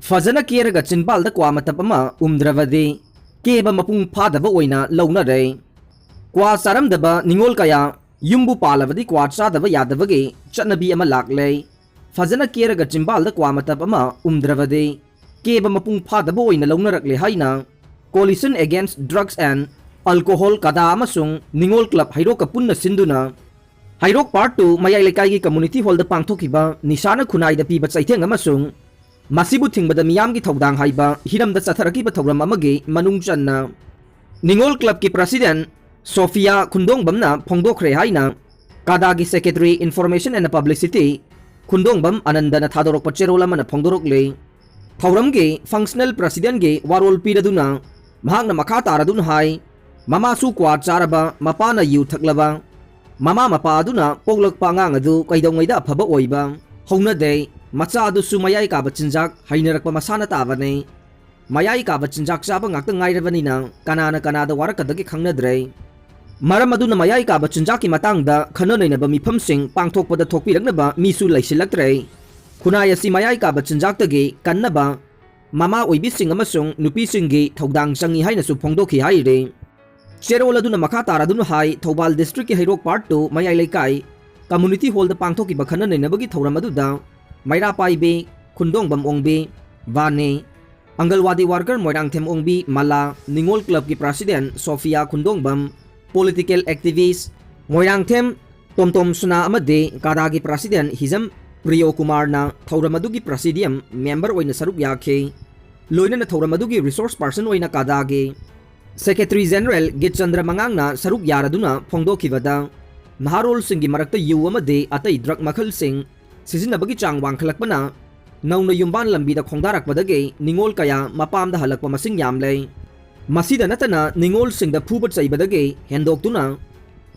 Fazana Kiraga Chinbal the Quamatapama, Dravadi, Keba Mapung Padava Oina, Lona Day. Qua Saram deba Ningol Kaya, Yumbu Palavadi Quacha dava Yadavagi, Chanabi Amalakle. Fazana Kiraga Chimbal the Quamatapama, Dravadi, Keba Mapung Padava Oina Lona Rakle Haina, Coalition Against Drugs and Alcohol Kada Amasung, Ningol Club Hiroka Punna Sinduna. Hairok Part 2 Mayailekai Community Hall the Pangtokiba, Nishana Kunai the Pibat Saiteng Amasung, Masibu Tingbada Miyamgi Todang Haiba, Hiram the Sataraki Batogram Amagi, Manung Channa. Ningol Club ki President, Sophia Kundong Bamna, Pikhre Haina, Kadagi Secretary Information and Publicity, Kundong Bam Anandana Tadorok Pacherola Mana Pongdorokle. Tauramge, Functional President Ge, Warol Piraduna, Mahang Makata Aradun Hai, Mama Sukwa Charaba, Mapana Yu Taklava. Mama Mapaduna, Poglok Pangangadu, Kaidongida Paba Oiba, Hona Day, Matsadu Sumayai Kabachinjak, Hainerak Masana Tavane, Mayai Kabachinjak Sabang Acting Irevanina, Kanana Kanada Warakadaki Kanadre, Maramaduna Mayai Kabachinjaki Matangda, Kanona Bami Pumsing, Pangtok for the Topiranaba, Misu Laisilatre, Kunaya Simayai Kabachinjaktagi, Kanaba, Mama Oibising Amasung, Nupisingi, Togdang Sangi Hainasu Pongdoki Haire. Cherola duna Makata Radunu Hai, Tobal District Hairok Part 2, Mayailekai, Community Hall the Pangtoki Bakana Nabagi Toramaduda, Maira Paibe, Kundong Bam Ongbe, Vane, Angalwadi Worker Moirang Tem Ongbi, Mala, Ningol Club ki President, Sophia Kundong Bam, Political Activist, Moirang Tem, Tom Suna Amade, Kadagi President, Hizam, Priyo Kumar na, Tauramadugi Presidium, Member Oina Saruk Yake, Loina na Tauramadugi Resource Person Oina Kadagi, Secretary General Gitchandra Mamangda Saruk Yaraduna Pongdokivada Naharol Singi Marakta Yu Amade Atay Drug Makal Sing Sizinabagi Chang Wangkalakpana Nauna Yumban Lambida Kongdarak Badage Ningol Kaya Mapam the Halakpa Masing Yamle Masida Natana Ningol Sing the Pubat Say Badage Hendok Tuna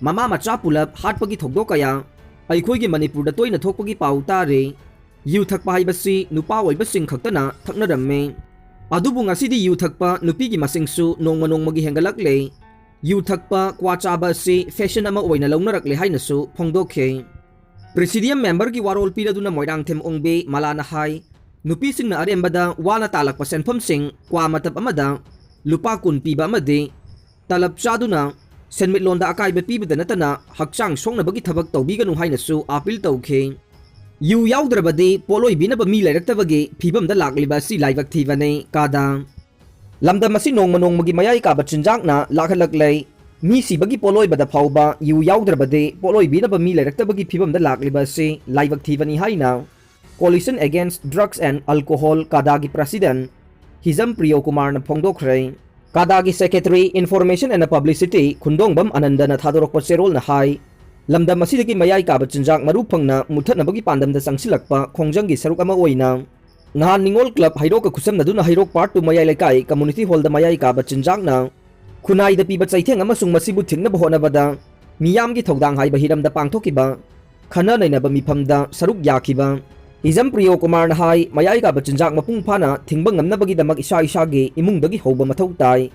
Mama Machapulap Hatpagi Togdokaya Aikogi Manipur the Toina Tokpagi Pautare Yu Takpai Basi Nupa Basing Kaktana Taknadame Adubu ngasidi yu thakpa nupigi masingsu nongmanong magi hengalakle yu thakpa kwachaba si fashion ama oina lawnarakle hainasu phongdokhe Presidium member ki warol piraduna moirang them ongbe malana hai nupi singna arembada wala talakpa senpham sing kwa matap amada lupa kun piba amade talap chaduna senmitlonda akaiba pibada natana hakchang songna bagi thabak tawbiganu hainasu apil tawkhe Yu Yaudrabadi, Polo Binaba Mila Rectavagi, Pibam the Lakliba si Livak Tivane, Kada Lamda Masinong Manong Magimaya Kabachinjakna, Lakalakle, Misi Bagi Poloi Bada Pauba, Yu Yaudrabade, Polo Binaba Mila Rectavagi Pibam the Lakliba si Livak Tivani Haina, Coalition Against Drugs and Alcohol, Kadagi President, Hizam Priyo Kumar na Pongdokre, Kadagi Secretary Information and Publicity, Kundongbam Anandana Tadorok Paserol na Hai. Lamda Masidaki Mayai Kabachinjak Marupangna Mutanabagi Pandam the Sangsilakpa, Kongjangi Sarukama Oina. Nahan Ningol Club Hiroka Kusam Naduna Hirok Part 2 Mayailekai, Community Hall the Mayai Kabachinjakna. Kunai the Pibat Saiteng Amasung Masibu Tingna Bahonabada. Miyamgi Togdang Hai Bahiram the Pangtokiba. Kanana Nabamipamda, Saruk Yakiba. Izam Priyo Kumar Hai, Mayai Kabachinjak Mapung Pana, Tingbang Nabagi the Mag Ishagi, Imung Dagi Hoba Matautai.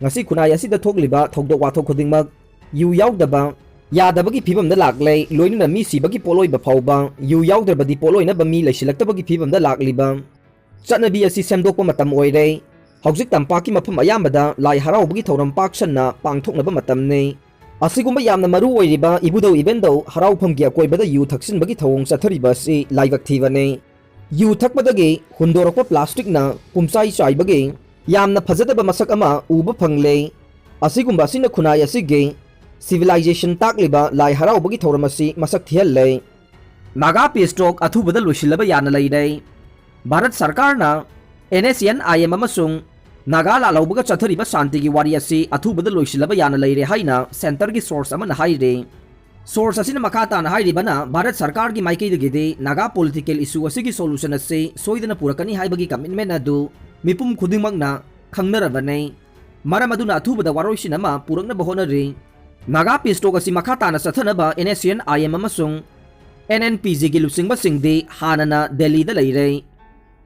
Nasi Kunai Asi the Togliba, Togda Wato Kodingmag. Yu Yaudaba. Yadabagi Pibam the Laklay, Loina Misi Bagi Poloi Bapauba, Yu Yauderbadi Poloi Nabami, Selectabagi Pibam the Lakliba. Sanabi Asi Semdoko Matam Oide, Housik Tampaki Mapam Ayambada, Lai Haraugi Toram Paksana, Pangtok Nabamatamne. Asigumba Yam the Maru Oiba, Ibudo Ibendo, Haraupam Giakoibada, Yu Taksin Bagi Tong Sataribasi, Live Activane. Yu Takbadage, Hundoroko Plastic na, Pumsai Shai Bagi, Yam the Pazataba Masakama, Uba Pangle. Asigumba Sina Kunaya Sige. Civilization Takliba, Lai Harau Bagi Toramasi, Masak Thiel Naga Pistok, Atubada Lushilaba Yana Lay Bharat Sarkarna, NSN IM Amasung, Nagala Laubaga Chatariba Santigi Wariasi, Atubada Lushilaba Yana Lay Haina, Centergi Source Aman Haide. Source Asina Makata and Haidi Bana, Bharat Sarkargi Maiki the Gide, Naga political issue Asigi solution as say, Soidana Purakani Haibagi commitment adu, Mipum Kudimagna, Kangaravane, Maramaduna Atubada Waroshinama, Purana Bahonari. Naga Pistok si Makata na Satanaba NSN IM Amasung NNPZ Gilusing Basing de Hanana Delhi the Lay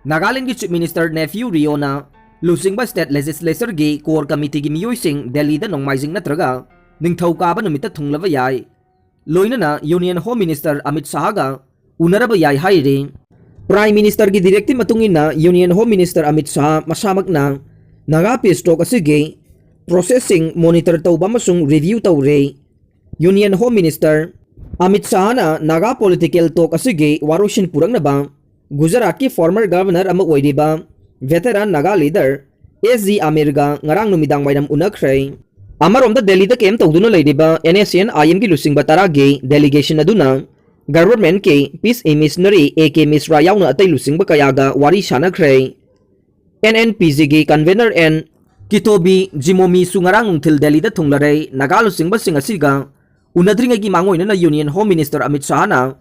Nagaland Chief Minister Nephew Riona Lusing ba State Legislature Gi Core Committee Gi Miyosing Delhi the Nongmaising Natraga Ningthau Kaba Numita Thunglava Yai Loina na Union Home Minister Amit Sahaga Unaraba Yai Haire Prime Minister ki directive matungina Union Home Minister Amit Shah masamakna Naga Peace Talk asige processing monitor tauba masung review taure. Union Home Minister Amit Shah na Naga political talk asige warushin purang na ba Gujarat ki former governor ama oiriba veteran Naga leader SG Amirga ngarang numidang wainam unakray. Amarom da Delhi da kem tawduna laydiba NSN IM ki lusing batara ge delegation aduna government ke peace missionary AK Misra yauna atay lusing ba kayaga wari shanakray. NNPZ ge convener and Kitobi Jimomi sungarang ungtil Delhi da thunglaray Naga lusing ba singasiga unadring gi mangoy na Union Home Minister Amit Shah na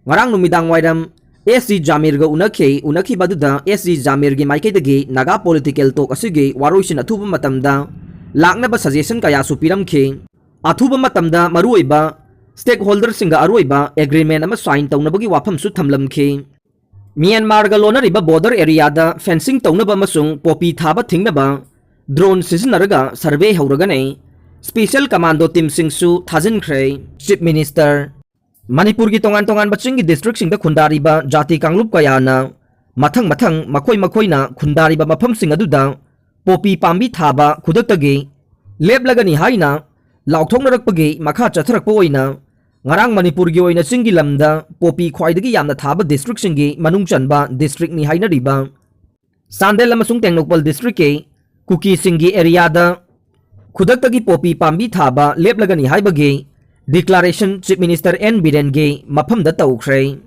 ngarang numidang wainam SG Jamirga unaki baduda SG Jamirgi maikay Naga political talk asige waroishin athuba matamda lakna ba suggestion kaya supiramki athuba matamda maruiba stakeholder singa aruiba agreement ama sign tawnabagi wafam su thamlamki Myanmar ga lonariba border area da fencing tawnaba masung popi thaba thingnaba drone sisinaraga survey hauragane special commando team singsu thazinkhre Chief Minister Manipur ki tongan baching ki district sing da khundari ba jati kanglup kaya na mathang makoi na khundari ba mafam sing aduda popi pambi thaba khudak tagi leb lagani haina laukthong narak pagi makha chatharak poina ngarang Manipur gi oina singi lamda popi khwaidagi yamna thaba district singi manung chanba district ni haina riba Sandel amasung Tengnokpal district ke kuki singi area da khudak tagi popi pambi thaba leb lagani haibagi Declaration Chief Minister N. Birenge mafam da tawkhre.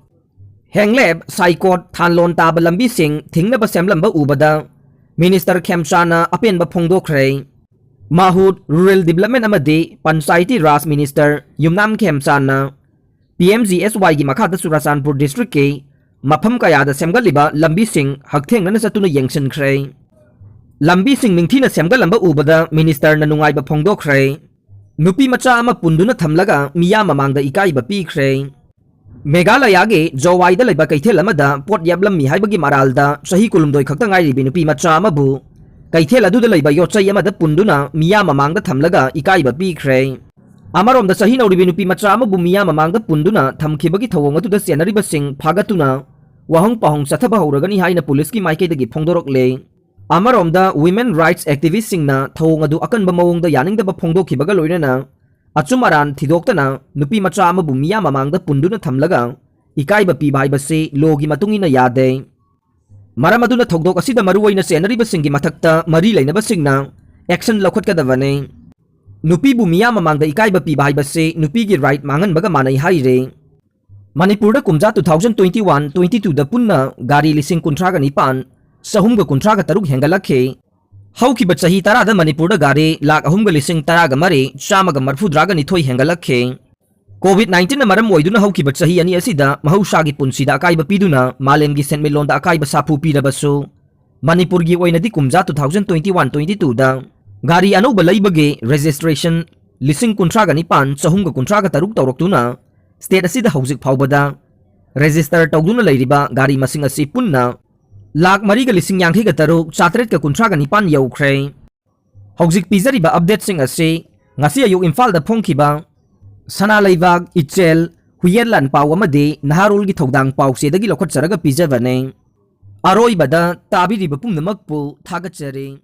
Hengleb Saikot Thanlon taba lambi sing thingna ba semlamba ubada Minister Khemchana apen ba phongdokre. Mahut Rural Development amadi Panchayati Raj Minister Yumnam Khemchana PMGSY gi makha da Surasanpur District ke mafam kaya da semgaliba lambi sing hakthengna na satuna yengsinkhre. Lambi sing ningthina semgalamba ubada Minister na nungai ba phongdokre. Nupimacha ama Punduna Thamlaga Miyamgi Ekaiba Pikhre Meghalaya ge Jowaida laiba kaithel amada pot yablam mi haibagi maralda sahi kulumdoi khakta ngai ribi Nupimacha amabu kaithel adu da laiba yochai amada Punduna Mamangda Thamlaga Ekaiba Pikhre amarom da sahi nauribi Nupimacha amabu Mamangda Punduna thamkhibagi thawong atu da senariba sing phagatuna wahong pahong sathaba hauragani haina police ki maikei dagi phongdorokle Amarom da women rights activist singna thawong adu akanba mawong da yaningda ba phongdokhibaga loinana achumaran thidoktana Nupimacha amabu Mamangda Punduna Thamlaga Ekaiba piba haibase logi matungina yade maram aduna thogdok asida maruwaina senariba singi mathakta mari lainaba singna action lokhotkadavane Nupibu Mamangda Ekaiba piba haibase nupigi right manganbaga manai haire Manipur da kumja 2021-22 da punna gari lising kuntraga nipan Sahumga kuntraga taruk hengalakhe Haukiba chahi tarada Manipur da gari lak ahumga lising taraga mari shamaga marfudraga nithoi hengalakhe COVID-19 na maram oiduna haukiba chahi ani asida mahausagi punsida akaiba piduna malemgi senmelon da akaiba sapu pirabasu Manipur gi oinadi kumja 2021-22 da gari anauba laibage registration lising kuntraga nipan sahumga kuntraga taruk tawroktuna state asida haujik phawbada register tawduna lairiba gari masing asi punna Lak mariga lising yanghi ga taruk chatret ka kuntra ga nipan yaukhre Haujik pizariba update sing ase ngasi ayuk Imphal da phongkhiba Sana Laibag Ichel Huyerlan paw amadi naharul gi thodang paw sedagi lokhot charaga pizavane Aroibada tabiriba pumnamakpu thagachari